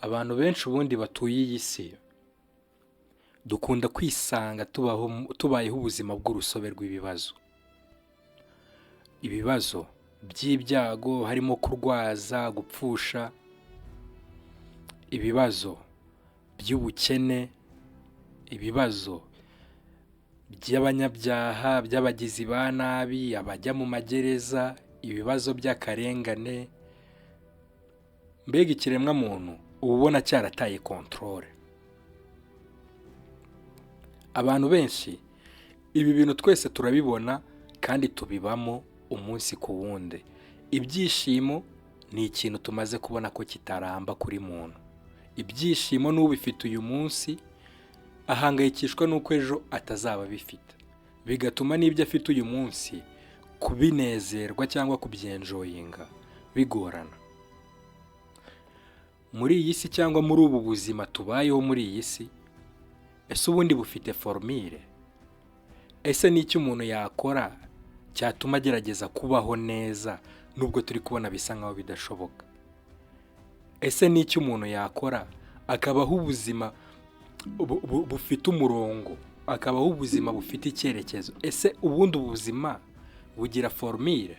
Abantu benshi ubundi batuye iyi si dukunda kwisanga tubayeho ubuzima bw'urusobe rw'ibibazo. Ibibazo by'ibyago harimo kurwaza, gupfusha, ibibazo by'ubukene, ibibazo by'abanyabyaha, by'abagizi ba nabi, abajya mu magereza, ibibazo by'akarengane. Mbega ikiremwa muntu uba ubona cyarataye kontorore. Abantu benshi ibi bintu twese turabibona kandi tubibamo umunsi ku wundi. Ibyishimo ni ikintu tumaze kubona ko kitaramba kuri muntu. Ibyishimo n'ubifite uyu munsi ahangayikishwa n'uko ejo atazaba bifite, bigatuma n'ibyo afite uyu munsi kubinezerwa cyangwa kubyenjoyinga bigorana. Muri iyi si cyangwa muri ubu buzima tubayeho muri iyi si, ese ubundi bufite formire? Ese n'icyo umuntu yakora cyatuma agerageza kubaho neza nubwo turi kubona bisa nkaho bidashoboka? Ese n'icyo umuntu yakora akabaho ubuzima bufite umurongo, akabaho ubuzima bufite icyerekezo? Ese ubundi ubuzima bugira formire?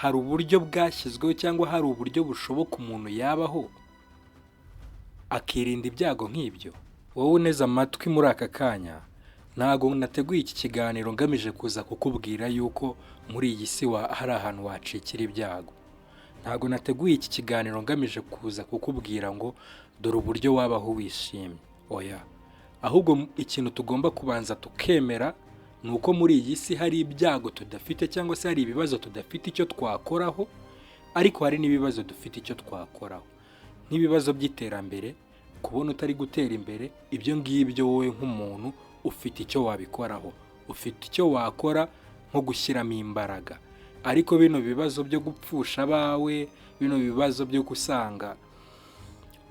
Hari uburyo bwashyizweho cyangwa hari uburyo bushoboka umuntu yabaho akirinda ibyago nk'ibyo? Wowe uneze amatwi muri aka kanya, ntago nateguye iki kiganiro ngamije kuza kukubwira yuko muri iyi si hari ahantu wacikira ibyago. Ntago nateguye iki kiganiro ngamije kuza kukubwira ngo dore uburyo wabaho wishimye. Oya, ahubwo ikintu tugomba kubanza tukemera ni uko muri iyi si hari ibyago tudafite cyangwa se hari ibibazo tudafite icyo twakoraho, ariko hari n'ibibazo dufite icyo twakoraho, nk'ibibazo by'iterambere. Kubona utari gutera imbere, ibyo ngibyo wowe nk'umuntu ufite icyo wabikoraho, ufite icyo wakora nko gushyiramo imbaraga. Ariko bino bibazo byo gupfusha abawe, bino bibazo byo gusanga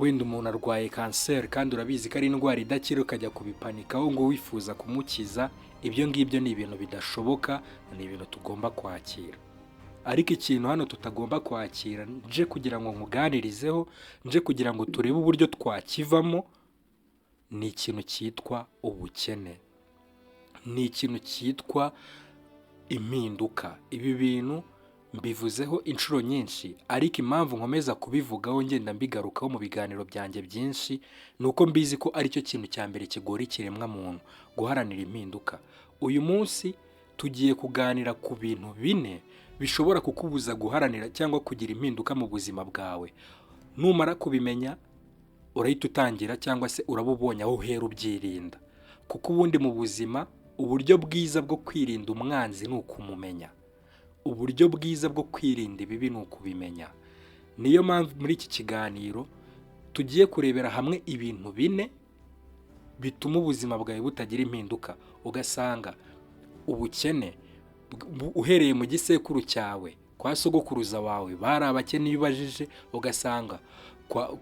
wenda umuntu arwaye kanseri kandi urabizi ko ari indwara idakira ukajya kubipanikaho ngo wifuza kumukiza, ibyo ngibyo ni ibintu bidashoboka, ni ibintu tugomba kwakira. Ariko ikintu hano tutagomba kwakira, nje kugira ngo nkuganirizeho, nje kugira ngo turebe uburyo twakivamo, ni ikintu cyitwa ubukene, ni ikintu cyitwa impinduka. Ibi bintu mbivuzeho inshuro nyinshi, ariko impamvu nkomeza kubivugaho ngenda mbigarukaho mu biganiro byanjye byinshi, ni uko mbizi ko aricyo kintu cya mbere kigora ikiremwa muntu, guharanira impinduka. Uyu munsi tugiye kuganira ku bintu 4 bishobora kukubuza guharanira cyangwa kugira impinduka mu buzima bwawe. Numara kubimenya urahita utangira cyangwa se urabubonye aho uhera ubyirinda, kuko ubundi mu buzima uburyo bwiza bwo kwirinda umwanzi ni ukumumenya. Uburyo bwiza bwo kwirinda ibibi ni ukubimenya. Niyo mpamvu muri iki kiganiro tugiye kurebera hamwe ibintu 4 bituma ubuzima bwawe butagira impinduka. Ugasanga ubukene uhereye mu gisekuru cyawe, kwa sogokuruza wawe bari abakene. Iyo ubajije ugasanga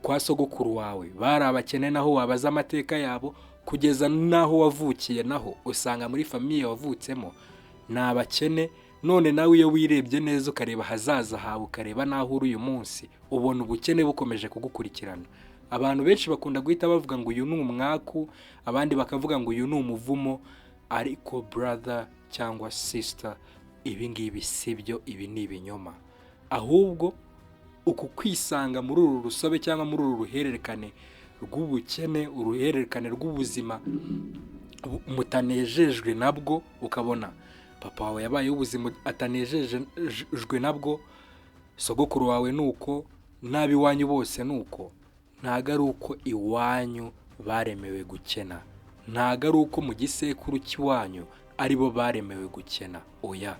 kwa sogokuru wawe bari abakene, naho wabaza amateka yabo kugeza naho wavukiye, naho usanga muri famiye wavutsemo ni abakene. None nawe iyo wirebye neza ukareba hazaza hawe, ukareba naho uri uyu munsi, ubona ubukene bukomeje kugukurikirana. Abantu benshi bakunda guhita bavuga ngo uyu ni umwaku, abandi bakavuga ngo uyu ni umuvumo. Ariko brother cyangwa sister, ibi ngibi sibyo, ibi ni ibinyoma. Ahubwo uku kwisanga muri uru rusobe cyangwa muri uru ruhererekane rw'ubukene, uruhererekane rw'ubuzima mutanejejwe nabwo, ukabona papa wawe yabaye ubuzima atanejejwe nabwo, sogokuru wawe nuko, nabi wanyu bose nuko. Ntago ari uko iwanyu baremewe gukena, ntago ari uko mu gisekuru cy'iwanyu aribo baremewe gukena. Oya,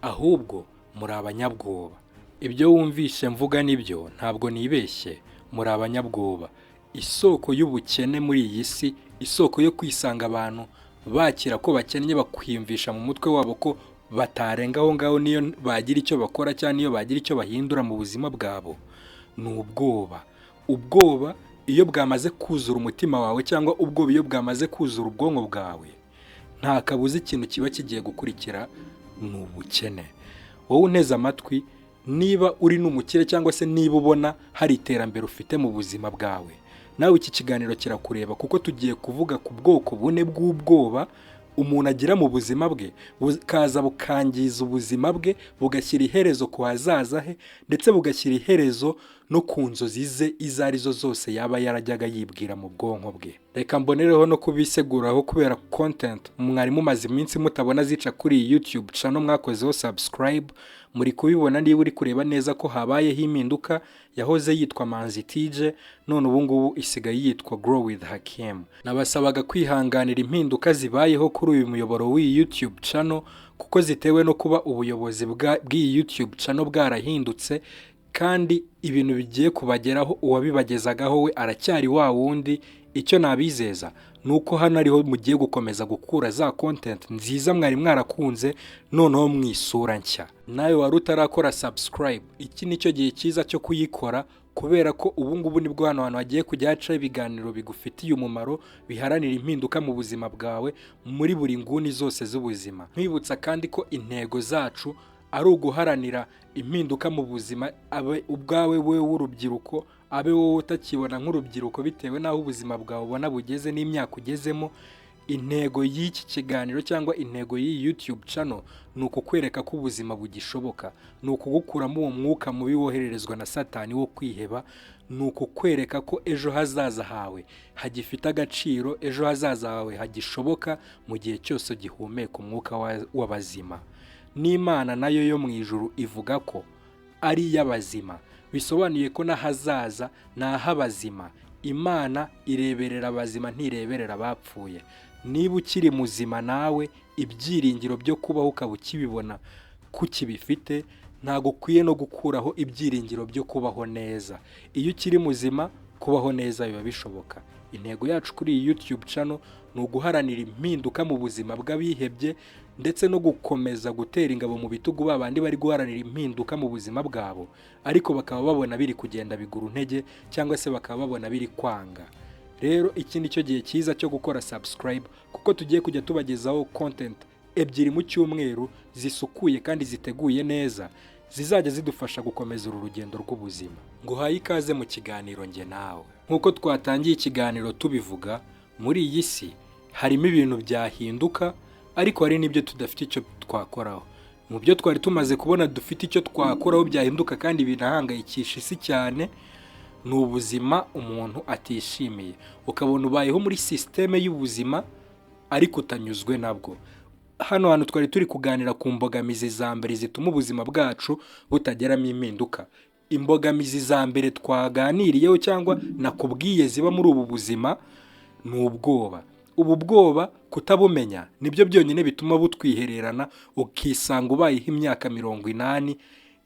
ahubwo muri abanyabwoba. Ibyo wumvishe mvuga nibyo, ntabwo nibeshye, muri abanyabwoba. Isoko y'ubukene muri iyi si, isoko yo kwisanga abantu bakira ko bakennye, bakwiyumvisha mu mutwe wabo ko batarenga aho ngaho niyo bagira icyo bakora cyangwa niyo bagira icyo bahindura mu buzima bwabo, ni ubwoba. Ubwoba iyo bwamaze kuzura umutima wawe, cyangwa ubwoba iyo bwamaze kuzura ubwonko bwawe, nta kabuza ikintu kiba kigiye gukurikira, ni ubukene. Wowe uneze amatwi, niba uri n'umukire cyangwa se niba ubona hari iterambere ufite mu buzima bwawe, nawe iki kiganiro kirakureba, kuko tugiye kuvuga ku bwoko bune bw'ubwoba umuntu agira mu buzima bwe, bukaza bukangiza ubuzima bwe, bugashyira iherezo ku hazaza he, ndetse bugashyira iherezo no ku nzozi ze izo arizo zose yaba yarajyaga yibwira mu bwonko bwe. Reka mbonereho no kubiseguraho kubera content mwari mumaze iminsi mutabona zica kuri iyi YouTube channel mwakozeho subscribe, muri kubibona niba uri kureba neza ko habayeho impinduka. Yahoze yitwa Manzi TJ, none ubu ngubu isigaye yitwa Grow with Hakim. Nabasabaga kwihanganira impinduka zibayeho kuri uyu muyoboro w'iyi YouTube channel, kuko zitewe no kuba ubuyobozi bw'iyi YouTube channel bwarahindutse, kandi ibintu bigiye kubageraho uwabibagezagaho we aracyari wa wundi. Icyo nabizeza nuko hano ariho mugiye gukomeza gukura za content nziza mwari mwarakunze, noneho mwisura nshya. Nawe wari utarakora subscribe, iki nicyo gihe cyiza cyo kuyikora, kubera ko ubu ngubu nibwo hano hantu hagiye kujya haca ibiganiro bigufitiye umumaro, biharanira impinduka mu buzima bwawe muri buri nguni zose z'ubuzima. Nkwibutsa kandi ko intego zacu ari uguharanira impinduka mu buzima, abe ubwawe wowe w'urubyiruko, abe wowe utakibona nk'urubyiruko bitewe n'aho ubuzima bwawe ubona bugeze n'imyaka ugezemo. Intego y'iki kiganiro cyangwa intego y'iyi YouTube channel ni ukukwereka ko ubuzima bugishoboka, ni ukugukuramo uwo mwuka mubi wohererezwa na Satani wo kwiheba, ni ukukwereka ko ejo hazaza hawe hagifite agaciro, ejo hazaza hawe hagishoboka mu gihe cyose gihumeka umwuka w'abazima. N'Imana nayo yo mu ijuru ivuga ko ari iy'abazima, bisobanuye ko n'ahazaza ni ah'abazima. Imana ireberera abazima, ntireberera abapfuye. Niba ukiri muzima nawe, ibyiringiro byo kubaho ukaba ukibibona kukibifite, ntago ukwiye no gukuraho ibyiringiro byo kubaho neza. Iyo ukiri muzima, kubaho neza biba bishoboka. Intego yacu kuri iyi YouTube channel ni uguharanira impinduka mu buzima bw'abihebye, ndetse no gukomeza gutera ingabo mu bitugu babandi bari guharanira impinduka mu buzima bwabo, ariko bakaba babona biri kugenda bigura intege, cyangwa se bakaba babona biri kwanga. Rero iki ni cyo gihe cyiza cyo gukora subscribe, kuko tugiye kujya tubagezaho content ebyiri mu cyumweru zisukuye kandi ziteguye neza, zizajya zidufasha gukomeza uru rugendo rw'ubuzima. Nguhaye ikaze mu kiganiro njye nawe. Nk'uko twatangiye ikiganiro tubivuga, muri iyi si harimo ibintu byahinduka, ariko hari n'ibyo tudafite icyo twakoraho. Mu byo twari tumaze kubona dufite icyo twakoraho byahinduka kandi binahangayikisha isi cyane, ni ubuzima umuntu atishimiye. Ukabona ubayeho muri systeme y'ubuzima ariko utanyuzwe nabwo. Hano hantu twari turi kuganira ku mbogamizi za mbere zituma ubuzima bwacu butageramo impinduka. Imbogamizi za mbere twaganiriyeho cyangwa nakubwiye ziba muri ubu buzima ni ubwoba. Ubu bwoba kutabumenya nibyo byonyine bituma butwihererana, ukisanga ubayeho imyaka 80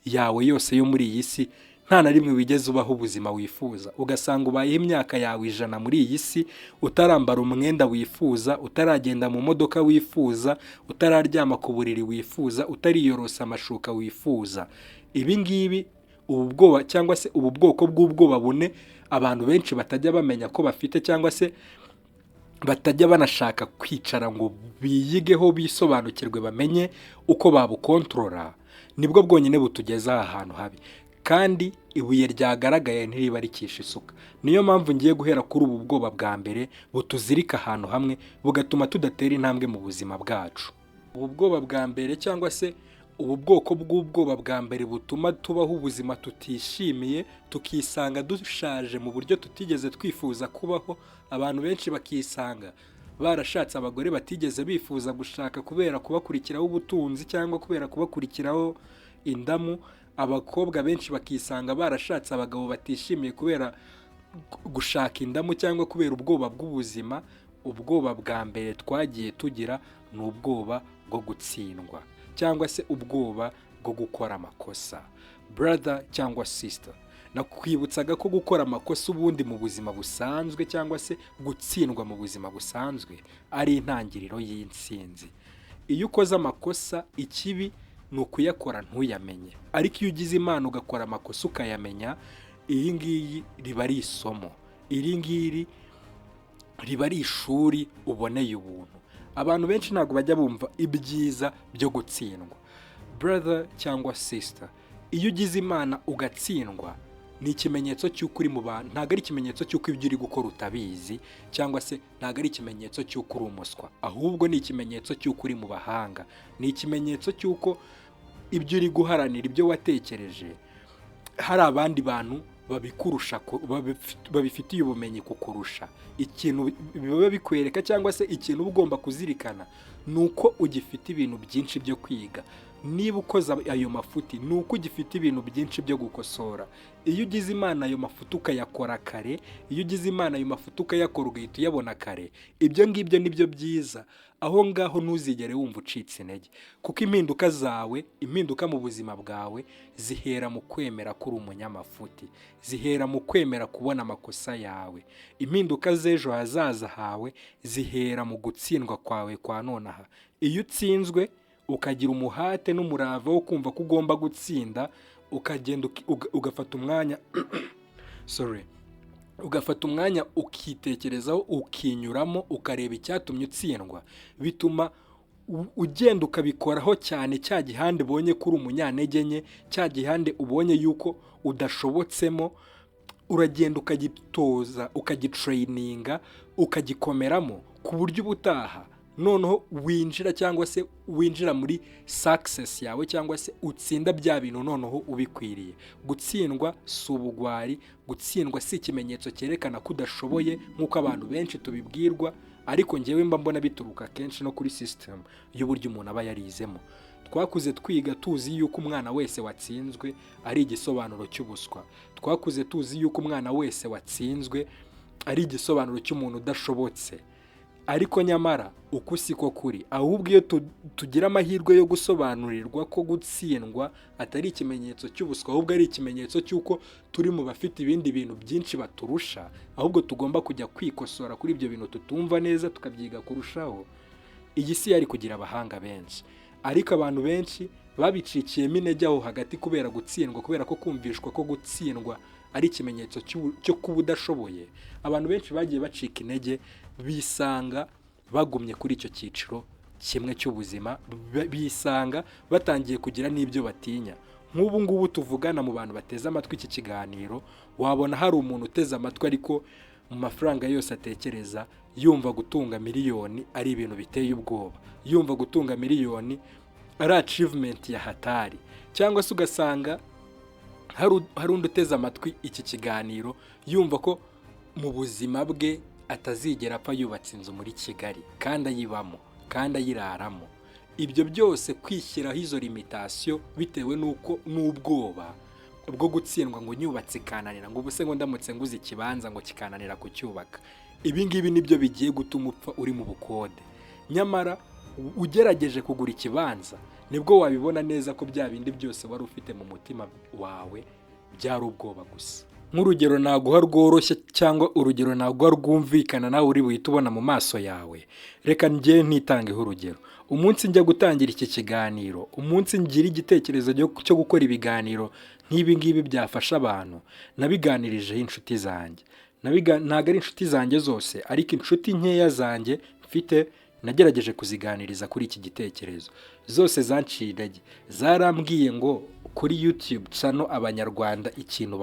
yawe yose yo muri iyi si nta na rimwe wigeze ubaho ubuzima wifuza. Ugasanga ubayeho imyaka yawe 100 muri iyi si, utarambara umwenda wifuza, utaragenda mu modoka wifuza, utararyama ku buriri wifuza, utariyorosa amashuka wifuza. Ibi ngibi ubu bwoba cyangwa se ubu bwoko bw'ubwoba bune abantu benshi batajya bamenya ko bafite, cyangwa se batajya banashaka kwicara ngo biyigeho bisobanukirwe bamenye uko babukontorora, nibwo bwonyine butugeza ahantu habi. Kandi ibuye ryagaragaye ntiriba rikisha isuka. Niyo mpamvu ngiye guhera kuri ubu bwoba bwa mbere butuzirika ahantu hamwe, bugatuma tudatera intambwe mu buzima bwacu. Ubu bwoba bwa mbere cyangwa se ubu bwoko bw'ubwoba bwa mbere butuma tubaho ubuzima tutishimiye, tukisanga dushaje mu buryo tutigeze twifuza kubaho. Abantu benshi bakisanga barashatse abagore batigeze bifuza gushaka kubera kubakurikiraho ubutunzi cyangwa kubera kubakurikiraho indamu. Abakobwa benshi bakisanga barashatse abagabo batishimiye kubera gushaka indamu cyangwa kubera ubwoba bw'ubuzima. Ubwoba bwa mbere twagiye tugira ni ubwoba bwo gutsindwa, cyangwa se ubwoba bwo gukora amakosa. Brother cyangwa sister, nakwibutsaga ko gukora amakosa ubundi mu buzima busanzwe cyangwa se gutsindwa mu buzima busanzwe ari intangiriro y'intsinzi. Iyo ukoze amakosa, ikibi ni ukuyakora ntuyamenye, ariko iyo ugize Imana ugakora amakosa ukayamenya, iyi ngiyi riba ari isomo, iri ngiri riba ari ishuri uboneye ubuntu. Abantu benshi ntabwo bajya bumva ibyiza byo gutsindwa. Brother cyangwa sister, iyo ugize imana ugatsindwa ni ikimenyetso cy'uko uri mu bantu, ntabwo ari ikimenyetso cy'uko ibyo uri gukora utabizi, cyangwa se ntabwo ari ikimenyetso cy'uko uri umuswa, ahubwo ni ikimenyetso cy'uko uri mu bahanga, ni ikimenyetso cy'uko ibyo uri guharanira, ibyo watekereje, hari abandi bantu babikurusha, babifitiye ubumenyi kukurusha. Ikintu biba bikwereka cyangwa se ikintu uba ugomba kuzirikana ni uko ugifite ibintu byinshi byo kwiga. Niba ukoze ayo mafuti ni uko ugifite ibintu byinshi byo gukosora. Iyo ugize imana ayo mafuti ukayakora kare, iyo ugize imana ayo mafuti ukayakora ugahita uyabona kare, ibyo ngibyo nibyo byiza. Aho ngaho ntuzigere wumva ucitse intege, kuko impinduka zawe, impinduka mu buzima bwawe zihera mu kwemera ko uri umunyamafuti, zihera mu kwemera kubona amakosa yawe. Impinduka z'ejo hazaza hawe zihera mu gutsindwa kwawe kwa nonaha. Iyo utsinzwe ukagira umuhate n'umurava wo kumva ko ugomba gutsinda, ukagenda ugafata umwanya ugafata umwanya ukitekerezaho, ukinyuramo, ukareba icyatumye utsindwa, bituma ugenda ukabikoraho cyane. Cya gihande ubonye ko uri umunyantege nke, cya gihande ubonye yuko udashobotsemo, uragenda ukagitoza, ukagitrayininga, ukagikomeramo, ku buryo ubutaha noneho winjira, cyangwa se winjira muri success yawe, cyangwa se utsinda bya bintu noneho ubikwiriye. Gutsindwa si ubugwari, gutsindwa si ikimenyetso cyerekana ko udashoboye nk'uko abantu benshi tubibwirwa, ariko njyewe mba mbona bituruka kenshi no kuri system y'uburyo umuntu aba yarizemo. Twakuze twiga tuzi yuko umwana wese watsinzwe ari igisobanuro cy'ubuswa, twakuze tuzi yuko umwana wese watsinzwe ari igisobanuro cy'umuntu udashobotse, ariko nyamara uko siko kuri. Ahubwo iyo tugira amahirwe yo gusobanurirwa ko gutsindwa atari ikimenyetso cy'ubuswa, ahubwo ari ikimenyetso cy'uko turi mu bafite ibindi bintu byinshi baturusha, ahubwo tugomba kujya kwikosora kuri ibyo bintu tutumva neza, tukabyiga kurushaho, iyi si yari kugira abahanga benshi. Ariko abantu benshi babicikiyemo intege aho hagati kubera gutsindwa, kubera ko kumvishwa ko gutsindwa ari ikimenyetso cyo kuba udashoboye. Abantu benshi bagiye bacika intege, bisanga bagumye kuri icyo cyiciro kimwe cy'ubuzima, bisanga batangiye kugira n'ibyo batinya. Nk'ubu ngubu tuvugana, mu bantu bateze amatwi iki kiganiro, wabona hari umuntu uteze amatwi ariko mu mafaranga yose atekereza yumva gutunga miliyoni ari ibintu biteye ubwoba, yumva gutunga miliyoni ari achievement ya hatari. Cyangwa se ugasanga hari undi uteze amatwi iki kiganiro yumva ko mu buzima bwe atazigera apfa yubatse inzu muri Kigali kandi ayibamo kandi ayiraramo. Ibyo byose kwishyiraho izo limitation bitewe n'uko n'ubwoba bwo gutsindwa, ngo nyubatse kananira, ngo ubuse ngo ndamutse nguze ikibanza ngo kikananira kucyubaka. Ibi ngibi nibyo bigiye gutuma upfa uri mu bukode. Nyamara ugerageje kugura ikibanza nibwo wabibona neza ko bya bindi byose wari ufite mu mutima wawe byari ubwoba gusa. Nk'urugero naguha rworoshye, cyangwa urugero naguha rwumvikana nawe uri buhite ubona mu maso yawe, reka njye ntitangeho urugero. Umunsi njya gutangira iki kiganiro, umunsi ngira igitekerezo cyo gukora ibiganiro nk'ibi ngibi byafasha abantu, nabiganirijeho inshuti zanjye. Ntabwo ari inshuti zanjye zose, ariko inshuti nkeya zanjye mfite nagerageje kuziganiriza kuri iki gitekerezo. Zose zanciye intege, zarambwiye ngo kuri YouTube channel abanyarwanda ikintu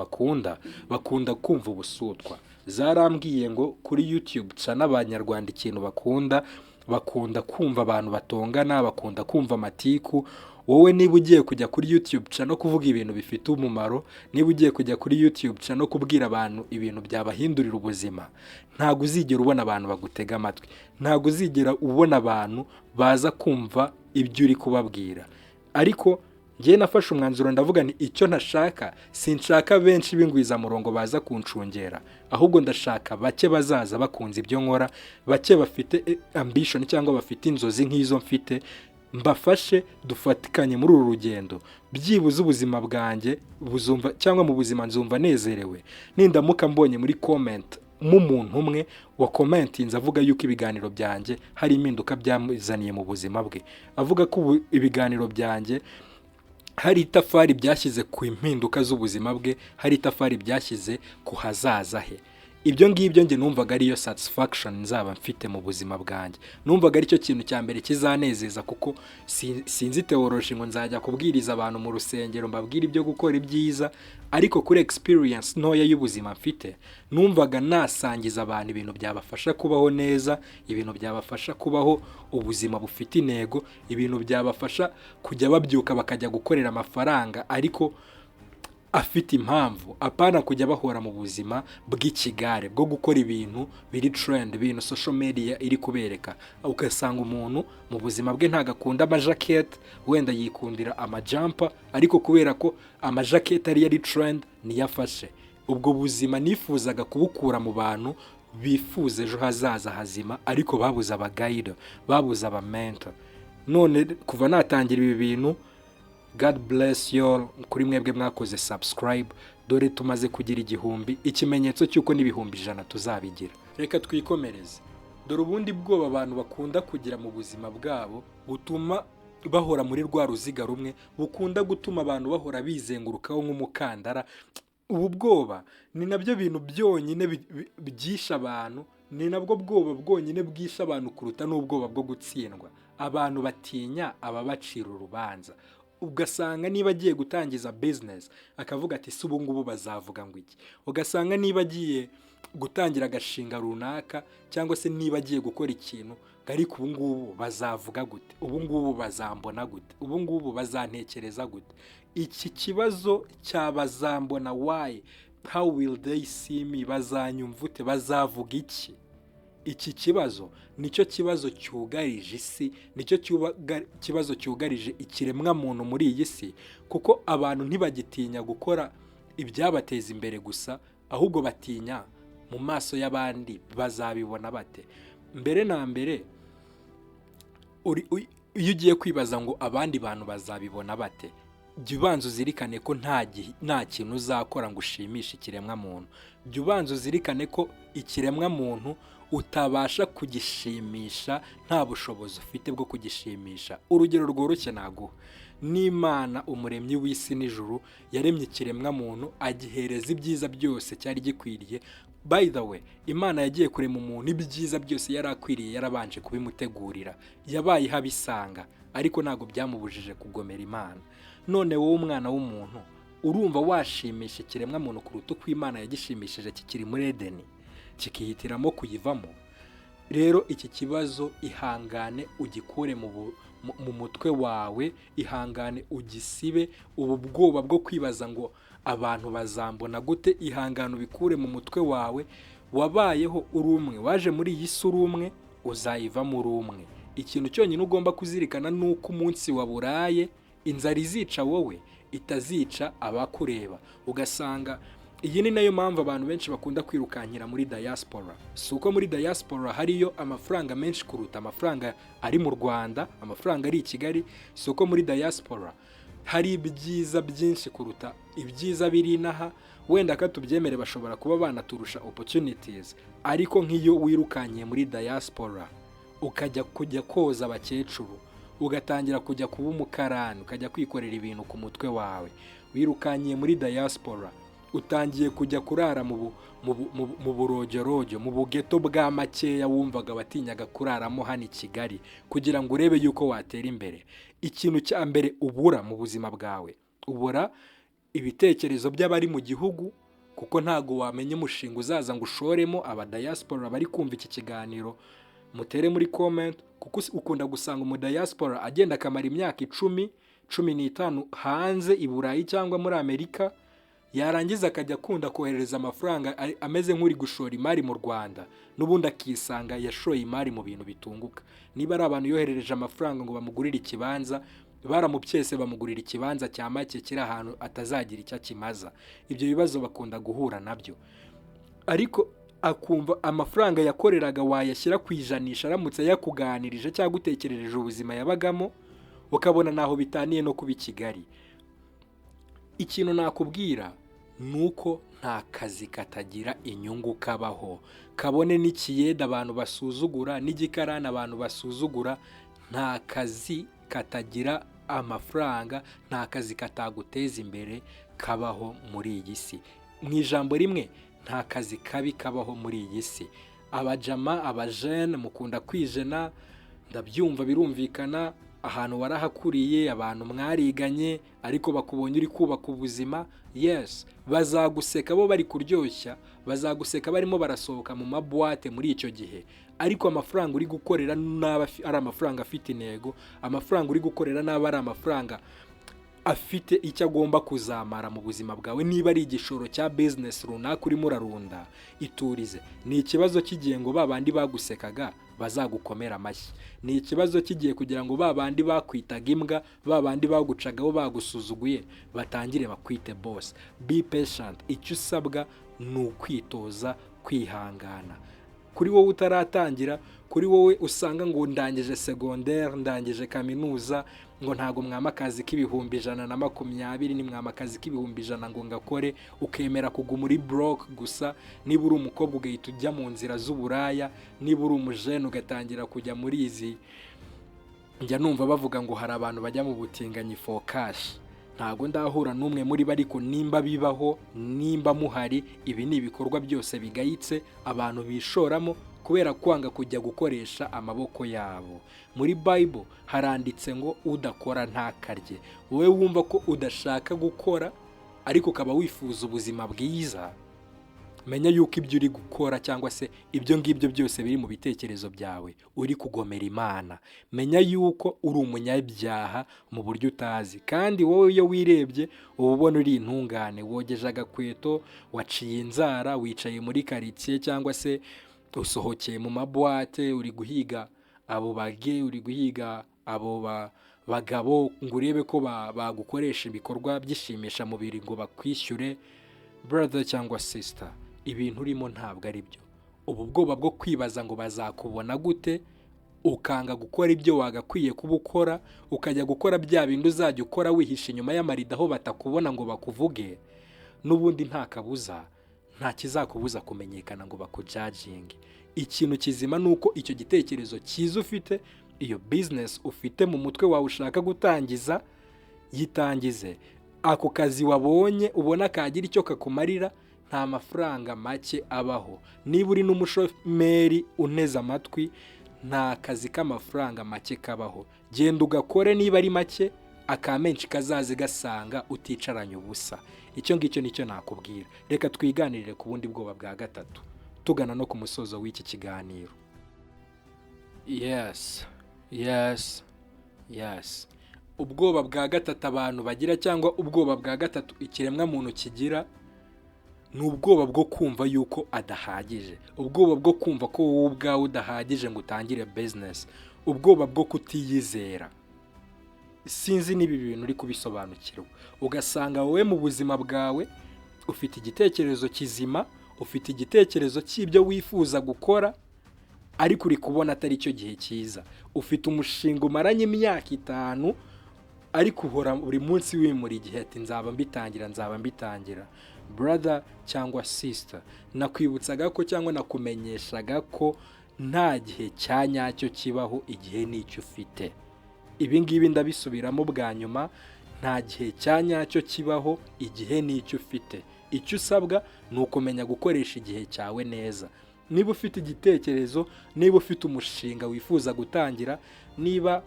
bakunda kumva ubusutwa. Zarambwiye ngo kuri YouTube channel abanyarwanda ikintu bakunda kumva abantu batongana, bakunda kumva amatiku. Wowe niba ugiye kujya kuri YouTube channel kuvuga ibintu bifite umumaro, niba ugiye kujya kuri YouTube channel kubwira abantu ibintu byabahindurira ubuzima, ntabwo uzigera ubona abantu bagutega amatwi, ntabwo uzigera ubona abantu baza kumva ibyo uri kubabwira. Ariko njye nafashe umwanzuro, ndavuga ni icyo ntashaka, sinshaka benshi b'ingwiza murongo baza kunshungera, ahubwo ndashaka bake bazaza bakunze ibyo nkora, bake bafite ambition cyangwa bafite inzozi nk'izo mfite, mbafashe dufatikanye muri uru rugendo. Byibuze ubuzima bwanjye buzumva, cyangwa mu buzima nzumva nezerewe nindamuka mbonye muri comment mu muntu umwe wa commentinze avuga yuko ibiganiro byanjye hari impinduka byamuzaniye mu buzima bwe, avuga ko ibiganiro byanjye hari itafari byashyize ku impinduka z'ubuzima bwe, hari itafari byashyize ku hazaza he. ibyo ngibyo njye numvaga ariyo satisfaction nzaba mfite mu buzima bwanjye, numvaga aricyo kintu cya mbere kizanezeza, kuko sinzi theology ngo nzajya kubwiriza abantu mu rusengero mbabwira ibyo gukora ibyiza, ariko kuri experience ntoya y'ubuzima mfite numvaga nasangiza abantu ibintu byabafasha kubaho neza, ibintu byabafasha kubaho ubuzima bufite intego, ibintu byabafasha kujya babyuka bakajya gukorera amafaranga ariko afite impamvu, apana kujya bahora mu buzima bw'ikigare bwo gukora ibintu biri trend, ibintu social media iri kubereka. Ugasanga umuntu mu buzima bwe ntagakunda amajaketi, wenda yikundira amajampa, ariko kubera ko amajaketi ari yari trend niyo afashe. Ubwo buzima nifuzaga kubukura mu bantu bifuza ejo hazaza hazima, ariko babuze abagayida, babuze abamenta. None kuva natangira ibi bintu, God bless you all, kuri mwebwe mwakoze subscribe, dore tumaze kugira 1000, ikimenyetso cy'uko n'ibihumbi 100 tuzabigira. Reka twikomereze. Dore ubundi bwoba abantu bakunda kugira mu buzima bwabo butuma bahora muri rwa ruziga rumwe, bukunda gutuma abantu bahora bizengurukaho nk'umukandara. Ubu bwoba ni nabyo bintu byonyine byisha abantu, ni nabwo bwoba bwonyine bwisha abantu kuruta n'ubwoba bwo gutsindwa. Abantu batinya ababacira urubanza. Ugasanga niba agiye gutangiza business akavuga ati si ubu ngubu bazavuga ngo iki, ugasanga niba agiye gutangira agashinga runaka, cyangwa se niba agiye gukora ikintu, ariko ubu ngubu bazavuga gute, ubu ngubu bazambona gute, ubu ngubu bazantekereza gute. Iki kibazo cyabazambona, why, how will they see me, bazanyumvute, bazavuga iki. Iki kibazo nicyo kibazo cyugarije isi, nicyo kibazo cyugarije ikiremwa muntu muri iyi si, kuko abantu ntibagitinya gukora ibyabateza imbere gusa, ahubwo batinya mu maso y'abandi bazabibona bate. Mbere na mbere iyo ugiye kwibaza ngo abandi bantu bazabibona bate, jya ubanza uzirikane ko nta kintu uzakora ngo ushimishe ikiremwa muntu. Jya ubanza uzirikane ko ikiremwa muntu utabasha kugishimisha, nta bushobozi ufite bwo kugishimisha. Urugero rworoshye naguha, n'Imana umuremyi w'isi n'ijuru yaremye ikiremwa muntu, agihereza ibyiza byose cyari gikwiriye. By the way, Imana yagiye kurema umuntu ibyiza byose yari akwiriye, yarabanje kubimutegurira, yabaye habisanga, ariko ntago byamubujije kugomera Imana. None wowe umwana w'umuntu urumva washimisha ikiremwa muntu kuruta uko Imana yagishimishije kikiri muri Edeni, kikihitiramo kuyivamo? Rero iki kibazo ihangane ugikure mu mutwe wawe, ihangane ugisibe. Ubu bwoba bwo kwibaza ngo abantu bazambona gute, ihangane ubikure mu mutwe wawe. Wabayeho uri umwe, waje muri iyi si uri umwe, uzayivamo uri umwe. Ikintu cyonyine ugomba kuzirikana nuko umunsi waburaye inzara izica wowe, itazica abakureba. Ugasanga iyi ni nayo mpamvu abantu benshi bakunda kwirukankira muri diaspora. Si uko muri diaspora hariyo amafaranga menshi kuruta amafaranga ari mu Rwanda, amafaranga ari i Kigali. Si uko muri diaspora hari ibyiza byinshi kuruta ibyiza biri inaha. Wenda katubyemere bashobora kuba banaturusha opportunities, ariko nk'iyo wirukankiye muri diaspora ukajya koza abakecuru, ugatangira kujya kuba umukarani, ukajya kwikorera ibintu ku mutwe wawe, wirukankiye muri diaspora utangiye kujya kurara mu burojyorojyo, mu bugeto bwa makeya wumvaga batinyaga kuraramo hano i Kigali, kugira ngo urebe yuko watera imbere. Ikintu cya mbere ubura mu buzima bwawe, ubura ibitekerezo by'abari mu gihugu, kuko ntago wamenye umushinga uzaza ngo ushoremo. Aba diaspora bari kumva iki kiganiro mutere muri comment, kuko ukunda gusanga mu diaspora agenda akamara imyaka 10-15 hanze i Burayi cyangwa muri Amerika, yarangiza akajya akunda kohereza amafaranga ameze nk'uri gushora imari mu Rwanda, n'ubundi akisanga yashoye imari mu bintu bitunguka. Niba ari abantu yoherereje amafaranga ngo bamugurire ikibanza, baramupyese bamugurira ikibanza cya make kiri ahantu atazagira icyo akimaza. Ibyo bibazo bakunda guhura nabyo, ariko akumva amafaranga yakoreraga wayashyira ku ijanisha aramutse yakuganirije cyangwa gutekerereje ubuzima yabagamo, ukabona naho bitaniye no kuba i Kigali. Ikintu nakubwira nuko nta kazi katagira inyungu kabaho. Kabone n'ikiyeda abantu basuzugura, n'igikarana abantu basuzugura, nta kazi katagira amafaranga, nta kazi kataguteza imbere kabaho muri iyi si. Mu ijambo rimwe, nta kazi kabi kabaho muri iyi si. Abajama, abajene mukunda kwijena, ndabyumva birumvikana, ahantu warahakuriye, abantu mwariganye ariko bakubonye uri kubaka ubuzima, yes, bazaguseka bo bari kuryoshya, bazaguseka barimo barasohoka mu mabuwate muri icyo gihe, ariko amafaranga uri gukorera n'aba ari amafaranga afite intego, amafaranga uri gukorera n'aba ari amafaranga afite icyo agomba kuzamara mu buzima bwawe. Niba ari igishoro cya business runaka urimo urarunda, iturize. Ni ikibazo cy'igihe ngo babandi bagusekaga bazagukomera amashyi, ni ikibazo cy'igihe kugira ngo babandi bakwitaga imbwa, babandi bagucagaho bagusuzuguye batangire bakwite boss. Be patient. Icyo usabwa ni ukwitoza, kwihangana. Kuri wowe utaratangira, kuri wowe usanga ngo ndangije secondaire, ndangije kaminuza, ngo ntago mwama akazi k'ibihumbi 120, ni mwama akazi k'ibihumbi 100 ngo ngakore, ukemera kuguma muri broke gusa. Niba uri umukobwa ugahita ujya mu nzira z'uburaya, niba uri umujene ugatangira kujya muri izi, njya numva bavuga ngo hari abantu bajya mu butinganyi for cash. Ntago ndahura n'umwe muri bari, ko nimba bibaho, nimba muhari, ibi ni ibikorwa byose bigayitse abantu bishoramo kubera kwanga kujya gukoresha amaboko yabo. Muri Bible haranditse ngo udakora ntakarye. Wowe wumva ko udashaka gukora ariko ukaba wifuza ubuzima bwiza, menya yuko ibyo uri gukora cyangwa se ibyo ngibyo byose biri mu bitekerezo byawe uri kugomera Imana. Menya yuko uri umunyabyaha mu buryo utazi, kandi wowe iyo wirebye uba ubona uri intungane, wogeje agakweto, waciye inzara, wicaye muri quartier cyangwa se usohokeye mu mabuwate, uri guhiga abo bage, uri guhiga abo bagabo ngo urebe ko bagukoresha ibikorwa byishimisha mubiri ngo bakwishyure. Brother cyangwa sister, ibintu urimo ntabwo ari byo. Ubu bwoba bwo kwibaza ngo bazakubona gute, ukanga gukora ibyo wagakwiye kuba ukora, ukajya gukora bya bintu uzajya ukora wihisha inyuma y'amarido aho batakubona ngo bakuvuge, n'ubundi nta kabuza, nta kizakubuza kumenyekana ngo bakujudginge. Ikintu kizima nuko icyo gitekerezo cyiza ufite, iyo business ufite mu mutwe wawe ushaka gutangiza, yitangize. Ako kazi wabonye ubona kagira icyo kakumarira, nta mafaranga make abaho. Niba uri n'umushomeri uneze amatwi, nta kazi k'amafaranga make kabaho. Genda ugakore, niba ari make akamenshi kazaze gasanga uticaranye ubusa. Icyo ngicyo nicyo nakubwira. Reka twiganirire ku bundi bwoba bwa gatatu, tugana no ku musozo w'iki kiganiro. Yes. Ubwoba bwa gatatu abantu bagira, cyangwa ubwoba bwa gatatu ikiremwa muntu kigira, ni ubwoba bwo kumva yuko adahagije, ubwoba bwo kumva ko wowe ubwawe udahagije ngo utangire business, ubwoba bwo kutiyizera. Sinzi niba ibi bintu uri kubisobanukirwa. Ugasanga wowe mu buzima bwawe ufite igitekerezo kizima, ufite igitekerezo cy'ibyo wifuza gukora, ariko uri kubona atari cyo gihe cyiza. Ufite umushinga umaranye imyaka 5, ariko uhora buri munsi wimura igihe ati nzaba mbitangira. Brother cyangwa sister, nakwibutsaga ko cyangwa nakumenyeshaga ko nta gihe cya nyacyo kibaho, igihe nicyo ufite. Ibi ngibi ndabisubiramo bwa nyuma, nta gihe cya nyacyo kibaho, igihe nicyo ufite. Icyo usabwa ni ukumenya gukoresha igihe cyawe neza. Niba ufite igitekerezo, niba ufite umushinga wifuza gutangira, niba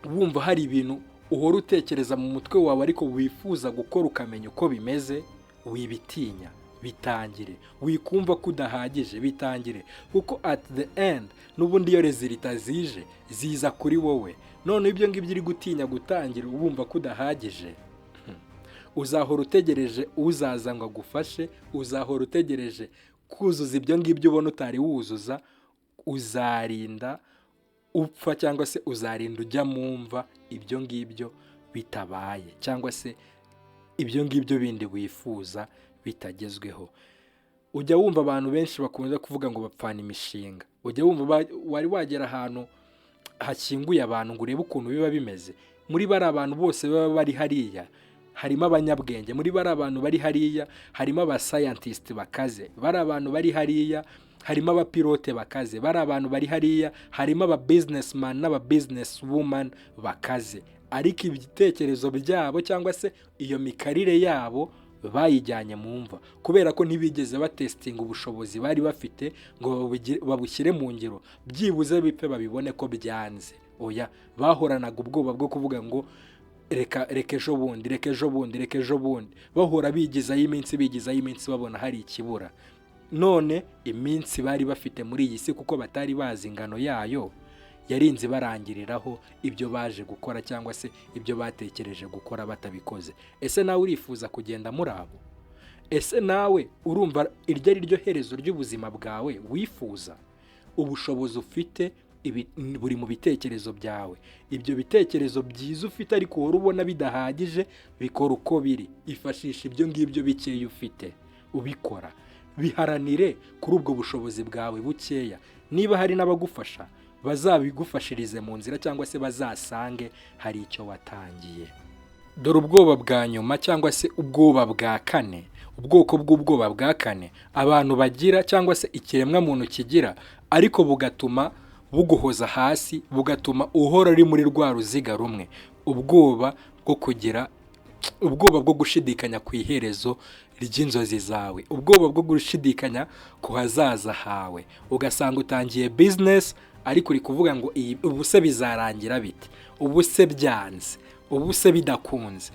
wumva hari ibintu uhora utekereza mu mutwe wawe ariko wifuza gukora ukamenya uko bimeze, wibitinya, bitangire. Wikumva ko udahagije, bitangire. Kuko at the end n'ubundi iyo resulta zije ziza kuri wowe. None ibyo ngibyo uri gutinya gutangira ubumva ko udahagije, uzahora utegereje uzaza ngo agufashe, uzahora utegereje kuzuza ibyo ngibyo ubona utari wuzuza, uzarinda upfa cyangwa se uzarinda ujya mumva ibyo ngibyo bitabaye, cyangwa se ibyo ngibyo bindi wifuza bitagezweho. Ujya wumva abantu benshi bakunze kuvuga ngo bapfana imishinga. Ujya wumva wari wagera ahantu hakinguye abantu ngo urebe ukuntu biba bimeze. Muri bari abantu bose baba bari hariya harimo abanyabwenge, muri bari abantu bari hariya harimo aba scientist bakaze, bari abantu bari hariya harimo abapilote bakaze, bari abantu bari hariya harimo aba businessman n'aba businesswoman bakaze. Ariko ibitekerezo byabo cyangwa se iyo mikarire yabo bayijyanye mu mva kubera ko ntibigeze batesitinga ubushobozi bari bafite ngo babushyire mu ngiro byibuze bipfe babibone ko byanze. Oya, bahoranaga ubwoba bwo kuvuga ngo reka ejo bundi, reka ejo bundi, reka ejo bundi, bahora bigizaho iminsi babona hari ikibura. None iminsi bari bafite muri iyi si kuko batari bazi ingano yayo yarinze barangiriraho ibyo baje gukora cyangwa se ibyo batekereje gukora batabikoze. Ese nawe urifuza kugenda muri abo? Ese nawe urumva iryo ari ryo herezo ry'ubuzima bwawe wifuza? Ubushobozi ufite buri mu bitekerezo byawe. Ibyo bitekerezo byiza ufite ariko wowe ubona bidahagije, bikora uko biri. Ifashisha ibyo ngibyo bikeya ufite ubikora, biharanire kuri ubwo bushobozi bwawe bukeya. Niba hari n'abagufasha, bazabigufashirize mu nzira cyangwa se bazasange hari icyo watangiye. Dore ubwoba bwa nyuma cyangwa se ubwoba bwa kane, ubwoko bw'ubwoba bwa kane abantu bagira cyangwa se ikiremwa muntu kigira, ariko bugatuma buguhoza hasi, bugatuma uhora ari muri rwa ruziga rumwe. Ubwoba bwo gushidikanya ku iherezo ry'inzozi zawe, ubwoba bwo gushidikanya ku hazaza hawe. Ugasanga utangiye business ariko uri kuvuga ngo ubu se bizarangira bite, ubu se byanze, ubu se bidakunze.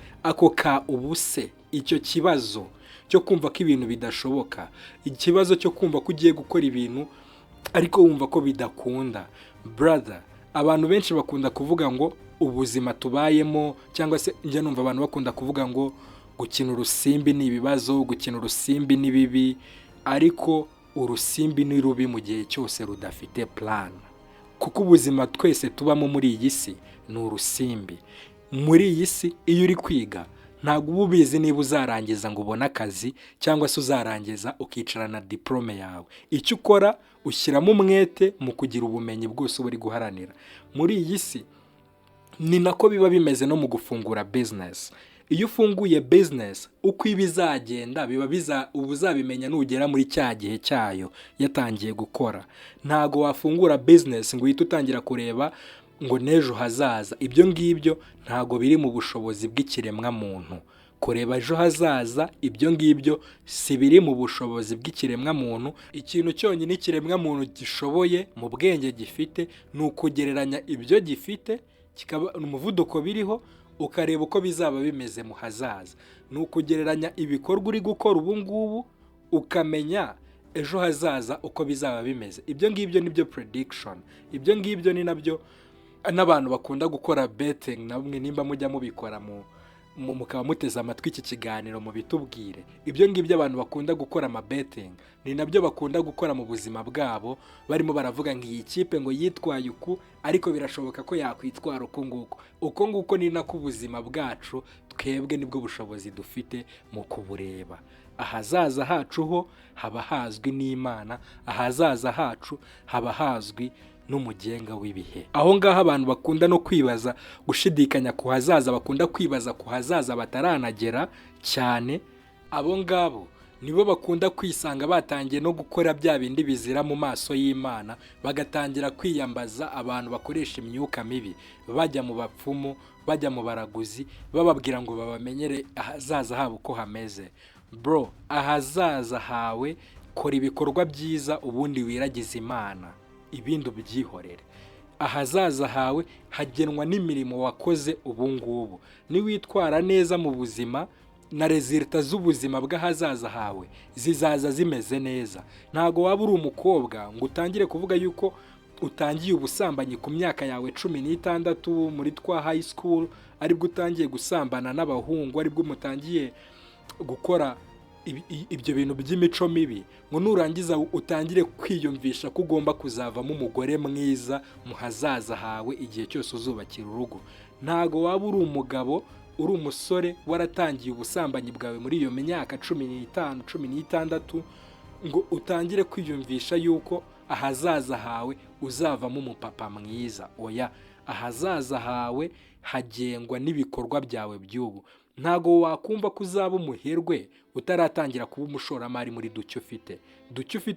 Ubu se icyo kibazo cyo kumva ko ibintu bidashoboka, ikibazo cyo kumva ko ugiye gukora ibintu ariko wumva ko bidakunda. Brother, abantu benshi bakunda kuvuga ngo ubuzima tubayemo, cyangwa se njya numva abantu bakunda kuvuga ngo gukina urusimbi ni ibibazo, gukina urusimbi ni bibi, ariko urusimbi ni rubi mu gihe cyose rudafite plan. Kuko ubuzima twese tubamo muri iyi si ni urusimbi. Muri iyi si iyo uri kwiga ntabwo uba ubizi niba uzarangiza ngo ubone akazi cyangwa se uzarangiza ukicarana diplome yawe. Icyo ukora ushyiramo umwete mu kugira ubumenyi bwose uba uri guharanira. Muri iyi si ni nako biba bimeze no mu gufungura business. Iyo ufunguye business, uko ibizagenda uba uzabimenya nugera muri cya gihe cyayo yatangiye gukora. Ntago wafungura business ngo uhite utangira kureba ngo n'ejo hazaza. Ibyo ngibyo ntago biri mu bushobozi bw'ikiremwa muntu. Kureba ejo hazaza, ibyo ngibyo si biri mu bushobozi bw'ikiremwa muntu. Ikintu cyonyine ikiremwa muntu gishoboye mu bwenge gifite ni ukugereranya ibyo gifite, kikaba umuvuduko biriho, ukareba uko bizaba bimeze mu hazaza. Ni ukugereranya ibikorwa uri gukora ubu ngubu, ukamenya ejo hazaza uko bizaba bimeze. Ibyo ngibyo nibyo prediction. Ibyo ngibyo ni nabyo n'abantu bakunda gukora betting, namwe nimba mujya mubikora mukaba muteze amatwi iki kiganiro mu bitubwire. Ibyo ngibyo abantu bakunda gukora ama betting ni nabyo bakunda gukora mu buzima bwabo, barimo baravuga ngo iyi kipe ngo yitwaye uku, ariko birashoboka ko yakwitwara uko nguko. Ni nako ubuzima bwacu twebwe nibwo bushobozi dufite mu kubureba. Ahazaza hacu ho haba hazwi n'Imana, ahazaza hacu haba hazwi n'umugenga w'ibihe. Aho ngaho abantu bakunda no kwibaza gushidikanya ku hazaza, bakunda kwibaza ku hazaza bataranagera cyane, abo ngabo nibo bakunda kwisanga batangiye no gukora bya bindi bizira mu maso y'Imana, bagatangira kwiyambaza abantu bakoresha imyuka mibi, bajya mu bapfumu, bajya mu baraguzi, bababwira ngo babamenyere ahazaza habo uko hameze. Bro, ahazaza hawe kora ibikorwa byiza ubundi wiragize Imana, ibindi ubyihorere. Ahazaza hawe hagenwa n'imirimo wakoze ubu ngubu. Niwitwara neza mu buzima, na resulta z'ubuzima bw'ahazaza hawe zizaza zimeze neza. Ntago waba uri umukobwa ngo utangire kuvuga yuko utangiye ubusambanyi ku myaka yawe 16 muri twa high school, aribwo utangiye gusambana n'abahungu, aribwo mutangiye gukora ibyo bintu by'imico mibi, ngo nurangiza utangire kwiyumvisha ko ugomba kuzavamo umugore mwiza mu hazaza hawe igihe cyose uzubakira urugo. Ntago waba uri umugabo, uri umusore waratangiye ubusambanyi bwawe muri iyo myaka 15, 16, ngo utangire kwiyumvisha yuko ahazaza hawe uzavamo umupapa mwiza. Oya, ahazaza hawe hagengwa n'ibikorwa byawe by'ubu. Ntago wakumva ko uzaba umuherwe utaratangira kuba umushoramari muri duke ufite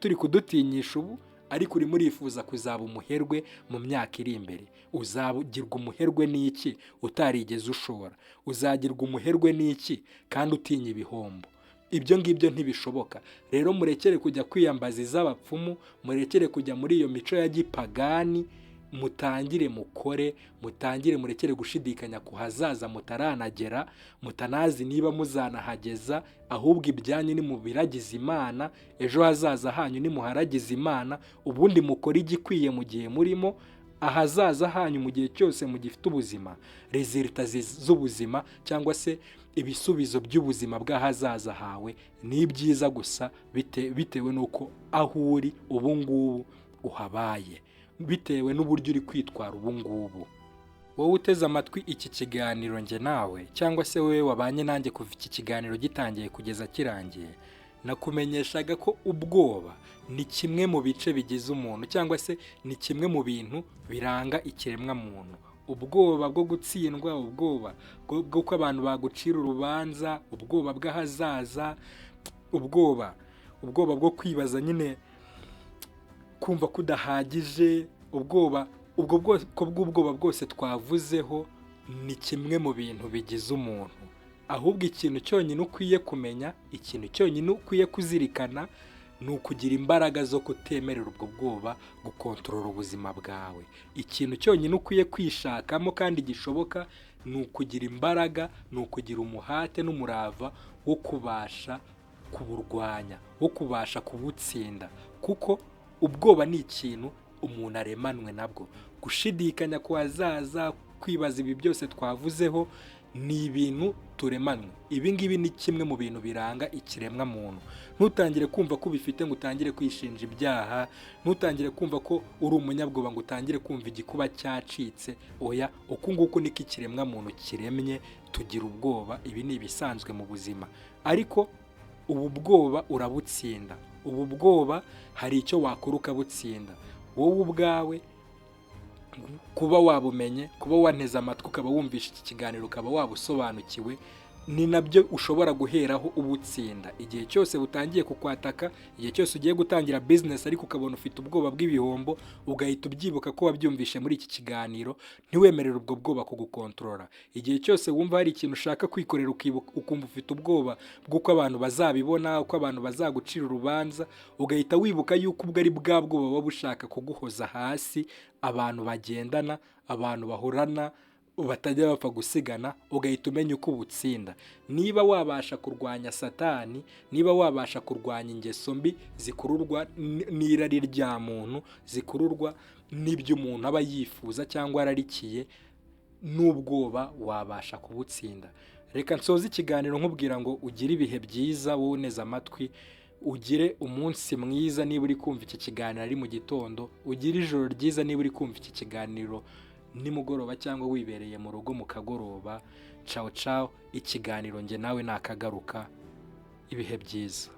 uri kudutinyisha ubu, ariko uri murifuza kuzaba umuherwe mu myaka iri imbere. Uzagirwa umuherwe n'iki utarigeze ushora? Uzagirwa umuherwe n'iki kandi utinya ibihombo? ibyo ngibyo ntibishoboka. Rero murekere kujya kwiyambaza iz'abapfumu, murekere kujya muri iyo mico ya gipagani, mutangire mukore, mutangire murekere gushidikanya ku hazaza mutaranagera, mutanazi niba muzanahageza, ahubwo ibyanyu nimubiragize Imana, ejo hazaza hanyu nimuharagize Imana, ubundi mukore igikwiye mu gihe murimo, ahazaza hanyu mu gihe cyose mugifite ubuzima, resulta z'ubuzima cyangwa se ibisubizo by'ubuzima bw'ahazaza hawe ni byiza gusa bitewe n'uko aho uri ubu ngubu uhabaye, bitewe n'uburyo uri kwitwara ubu ngubu. Wowe uteze amatwi iki kiganiro njye nawe, cyangwa se wowe wabanye nanjye kuva iki kiganiro gitangiye kugeza kirangiye, nakumenyeshaga ko ubwoba ni kimwe mu bice bigize umuntu, cyangwa se ni kimwe mu bintu biranga ikiremwa muntu. Ubwoba bwo gutsindwa, ubwoba bw'uko abantu bagucira urubanza, ubwoba bw'ahazaza, ubwoba bwo kwibaza nyine, kumva ko udahagije, ubwo bwoko bw'ubwoba bwose twavuzeho ni kimwe mu bintu bigize umuntu. Ahubwo ikintu cyonyine ukwiye kumenya, ikintu cyonyine ukwiye kuzirikana, ni ukugira imbaraga zo kutemerera ubwo bwoba gukontorora ubuzima bwawe. Ikintu cyonyine ukwiye kwishakamo kandi gishoboka, ni ukugira imbaraga, ni ukugira umuhate n'umurava wo kubasha kuburwanya, wo kubasha kubutsinda, kuko ubwoba ni ikintu umuntu aremanwe nabwo. Gushidikanya ku hazaza, kwibaza ibi byose twavuzeho, ni ibintu turemanwe. Ibi ngibi ni kimwe mu bintu biranga ikiremwa muntu. Ntutangire kumva ko ubifite ngo utangire kwishinja ibyaha, ntutangire kumva ko uri umunyabwoba ngo utangire kumva igikuba cyacitse. Oya, uku nguku niko ikiremwa muntu kiremye, tugira ubwoba, ibi ni ibisanzwe mu buzima. Ariko ubu bwoba urabutsinda, ubu bwoba hari icyo wakora ukabutsinda. Wowe ubwawe kuba wabumenye, kuba wanteze amatwi ukaba wumvisha iki kiganiro ukaba wabusobanukiwe, ni nabyo ushobora guheraho ubutsinda. Igihe cyose butangiye kukwataka, igihe cyose ugiye gutangira business ariko ukabona ufite ubwoba bw'ibihombo, ugahita ubyibuka ko wabyumvishe muri iki kiganiro, ntiwemerere ubwo bwoba kugukontorora. Igihe cyose wumva hari ikintu ushaka kwikorera ukumva ufite ubwoba bw'uko abantu bazabibona, uko abantu bazagucira urubanza, ugahita wibuka yuko ubwo ari bwa bwoba buba bushaka kuguhoza hasi, abantu bagendana, abantu bahorana, batajya bapfa gusigana, ugahita umenya uko ubutsinda. Niba wabasha kurwanya Satani, niba wabasha kurwanya ingeso mbi zikururwa n'irari rya muntu, zikururwa n'ibyo umuntu aba yifuza cyangwa ararikiye, n'ubwoba wabasha kubutsinda. Reka nsoze ikiganiro nkubwira ngo ugire ibihe byiza, wowe uneze amatwi, ugire umunsi mwiza niba uri kumva iki kiganiro ari mu gitondo, ugire ijoro ryiza niba uri kumva iki kiganiro nimugoroba cyangwa wibereye mu rugo mu kagoroba. Ciao ciao, ikiganiro njye nawe nakagaruka. Ibihe byiza.